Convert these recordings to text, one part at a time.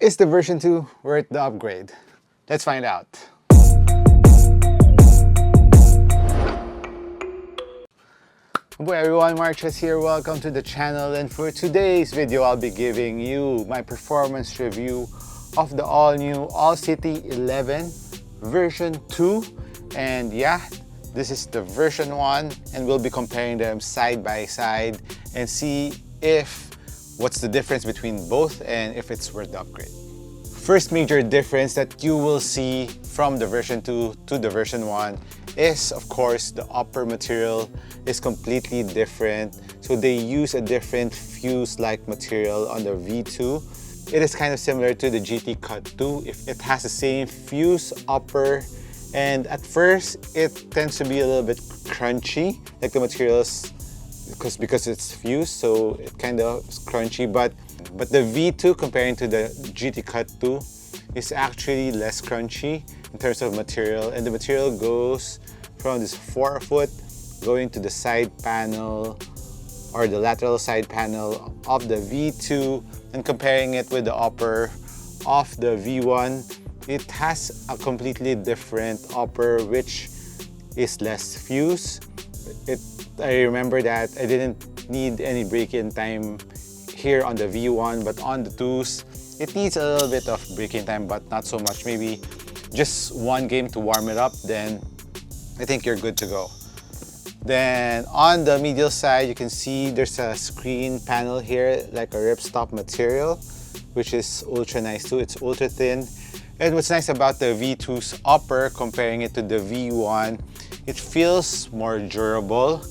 Is the version 2 worth the upgrade? Let's find out. Hello everyone, MARKCHES here. Welcome to the channel, and for today's video I'll be giving you my performance review of the all-new All-City 11 version 2. And yeah, this is the version 1, and we'll be comparing them side by side and see what's the difference between both and if it's worth the upgrade. First major difference that you will see from the version 2 to the version 1 is, of course, the upper material is completely different. So they use a different fuse-like material on the V2. It is kind of similar to the GT Cut 2. It has the same fuse upper, and at first it tends to be a little bit crunchy, like the materials, because it's fused, so it kind of is crunchy. But the V2 comparing to the GT Cut 2 is actually less crunchy in terms of material, and the material goes from this forefoot going to the side panel or the lateral side panel of the V2, and comparing it with the upper of the V1, it has a completely different upper which is less fused. I remember that I didn't need any break-in time here on the V1, but on the 2s, it needs a little bit of break-in time, but not so much. Maybe just one game to warm it up, then I think you're good to go. Then on the medial side, you can see there's a screen panel here, like a ripstop material, which is ultra nice too. It's ultra thin. And what's nice about the V2's upper, comparing it to the V1, it feels more durable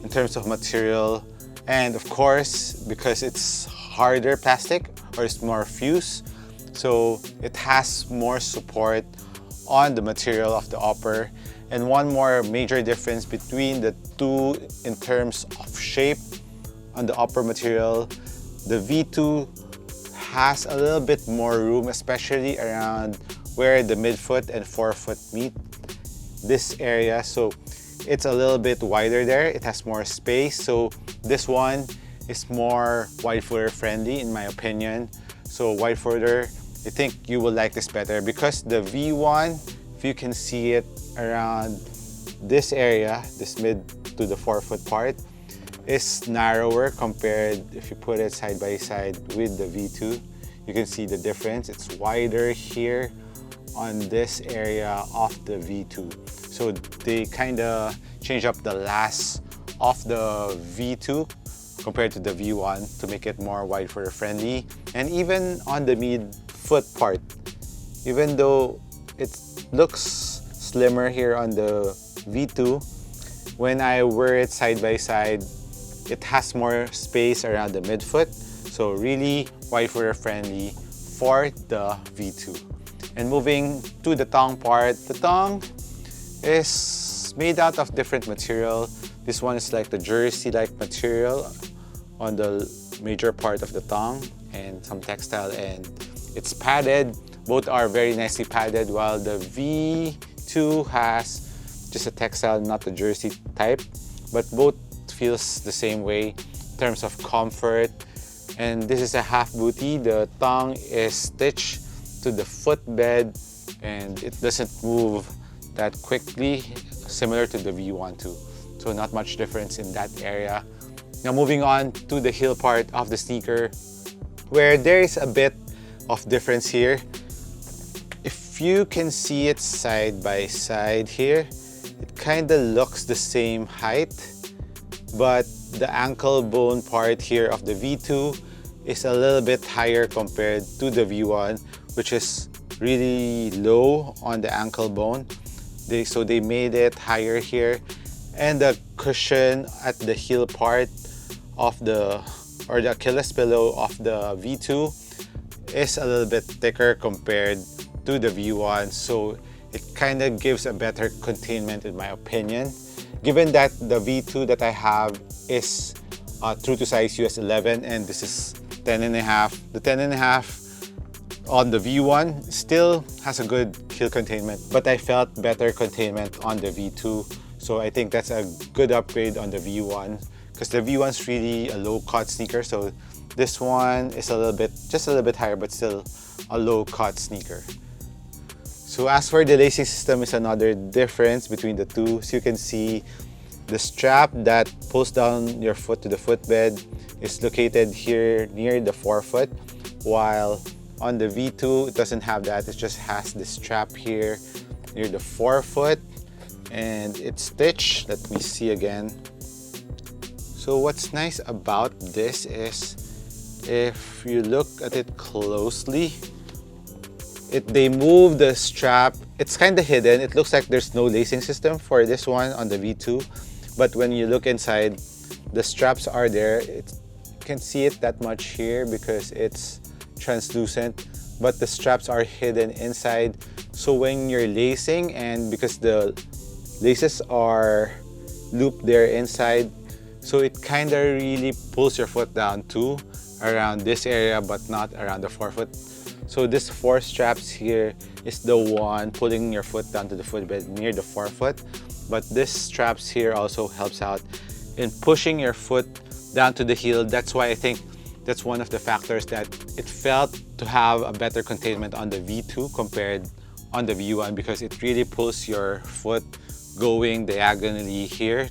in terms of material, and of course because it's harder plastic or it's more fused, so it has more support on the material of the upper. And one more major difference between the two in terms of shape on the upper material, the V2 has a little bit more room, especially around where the midfoot and forefoot meet, this area. So it's a little bit wider there, it has more space. So this one is more wide-footer friendly in my opinion. So wide-footer, I think you will like this better, because the V1, if you can see it around this area, this mid to the forefoot part, is narrower compared if you put it side by side with the V2. You can see the difference. It's wider here on this area of the V2. So they kind of change up the last of the V2 compared to the V1 to make it more wide-footer friendly. And even on the mid-foot part, even though it looks slimmer here on the V2, when I wear it side by side, it has more space around the midfoot. So really wide-footer friendly for the V2. And moving to the tongue part, the tongue is made out of different material. This one is like the jersey-like material on the major part of the tongue, and some textile, and it's padded. Both are very nicely padded, while the V2 has just a textile, not the jersey type, but both feels the same way in terms of comfort. And this is a half booty. The tongue is stitched to the footbed, and it doesn't move that quickly, similar to the V1 too. So not much difference in that area. Now moving on to the heel part of the sneaker, where there is a bit of difference here. If you can see it side by side here, it kind of looks the same height, but the ankle bone part here of the V2 is a little bit higher compared to the V1, which is really low on the ankle bone. So they made it higher here, and the cushion at the heel part of the Achilles pillow of the V2 is a little bit thicker compared to the V1, so it kind of gives a better containment in my opinion. Given that the V2 that I have is true to size US 11, and this is 10.5. The 10.5 on the V1 still has a good heel containment, but I felt better containment on the V2. So I think that's a good upgrade on the V1, because the V1 is really a low cut sneaker. So this one is just a little bit higher, but still a low-cut sneaker. So as for the lacing system is another difference between the two. So you can see the strap that pulls down your foot to the footbed is located here near the forefoot, while on the V2 it doesn't have that. It just has this strap here near the forefoot, and it's stitched. Let me see again. So what's nice about this is if you look at it closely, they move the strap. It's kind of hidden. It looks like there's no lacing system for this one on the V2, but when you look inside, the straps are there. You can see it that much here because it's translucent, but the straps are hidden inside. So when you're lacing, and because the laces are looped there inside, so it kind of really pulls your foot down too, around this area, but not around the forefoot. So this 4 straps here is the one pulling your foot down to the footbed near the forefoot, but this straps here also helps out in pushing your foot down to the heel. That's why I think that's one of the factors that it felt to have a better containment on the V2 compared on the V1, because it really pulls your foot going diagonally here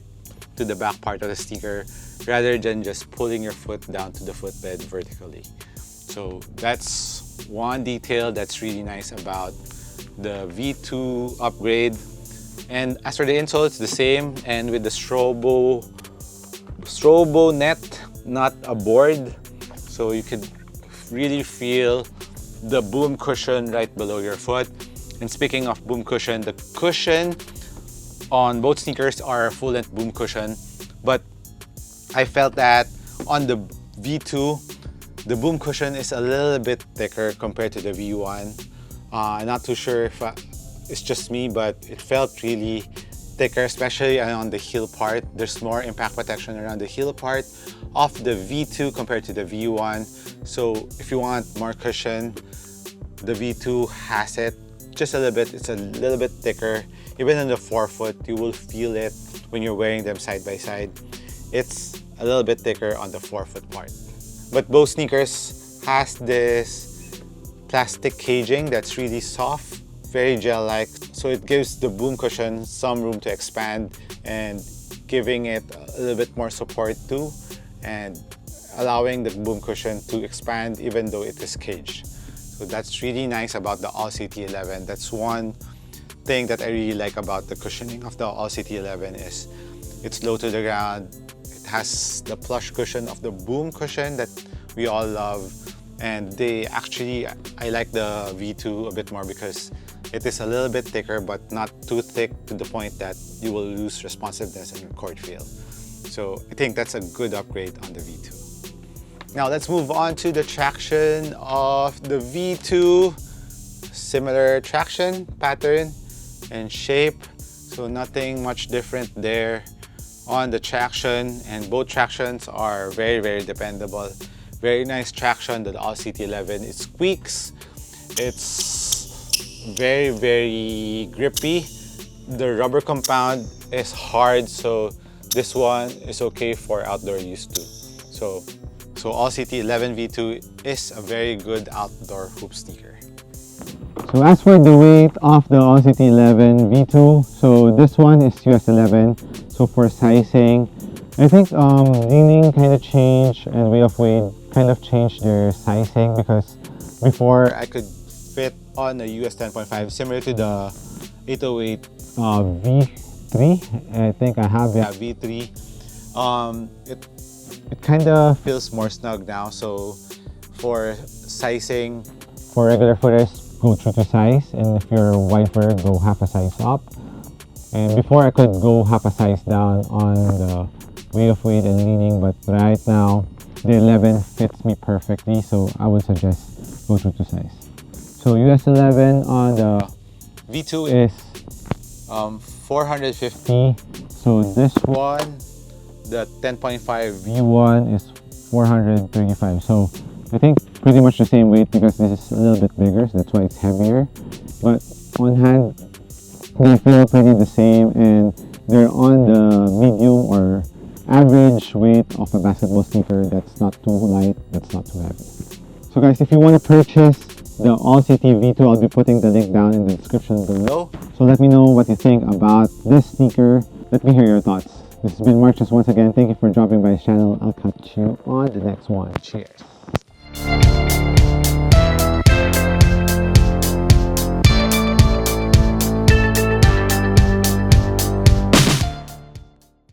to the back part of the sneaker rather than just pulling your foot down to the footbed vertically. So that's one detail that's really nice about the V2 upgrade. And as for the insole, it's the same, and with the strobo net, not a board, so you could really feel the boom cushion right below your foot. And speaking of boom cushion, the cushion on both sneakers are a full-length boom cushion, but I felt that on the V2 the boom cushion is a little bit thicker compared to the V1. I'm not too sure if it's just me, but it felt really thicker, especially on the heel part. There's more impact protection around the heel part of the V2 compared to the V1. So if you want more cushion, the V2 has it just a little bit. It's a little bit thicker. Even in the forefoot, you will feel it when you're wearing them side by side. It's a little bit thicker on the forefoot part. But both sneakers has this plastic caging that's really soft, very gel-like, so it gives the boom cushion some room to expand and giving it a little bit more support too, and allowing the boom cushion to expand even though it is caged. So that's really nice about the All City 11. That's one thing that I really like about the cushioning of the All City 11 is it's low to the ground. It has the plush cushion of the boom cushion that we all love, and I like the V2 a bit more because it is a little bit thicker but not too thick to the point that you will lose responsiveness and court feel. So I think that's a good upgrade on the V2. Now let's move on to the traction of the V2. Similar traction pattern and shape, so nothing much different there on the traction, and both tractions are very, very dependable. Very nice traction, the All City 11. It squeaks, it's very, very grippy. The rubber compound is hard, so this one is okay for outdoor use too. So All City 11 V2 is a very good outdoor hoop sneaker. So as for the weight of the All City 11 V2, so this one is US 11. So for sizing, I think Leaning kind of changed and Way of Weight kind of changed their sizing, because before I could fit on a US 10.5 similar to the 808 V3. I think I have that V3. It kind of feels more snug now. So for sizing, for regular footers, go true to size, and if you're wide footer, go half a size up. And before I could go half a size down on the Way of Weight and Leaning, but right now the 11 fits me perfectly, so I would suggest go true to size. So US 11 on the V2 is 450. So this one, the 10.5 V1 is 435. So I think pretty much the same weight because this is a little bit bigger, so that's why it's heavier. But on hand, they feel pretty the same, and they're on the medium or average weight of a basketball sneaker. That's not too light, that's not too heavy. So guys, if you want to purchase the All City V2, I'll be putting the link down in the description below. So let me know what you think about this sneaker. Let me hear your thoughts. This has been MARKCHES once again. Thank you for dropping by the channel. I'll catch you on the next one. Cheers.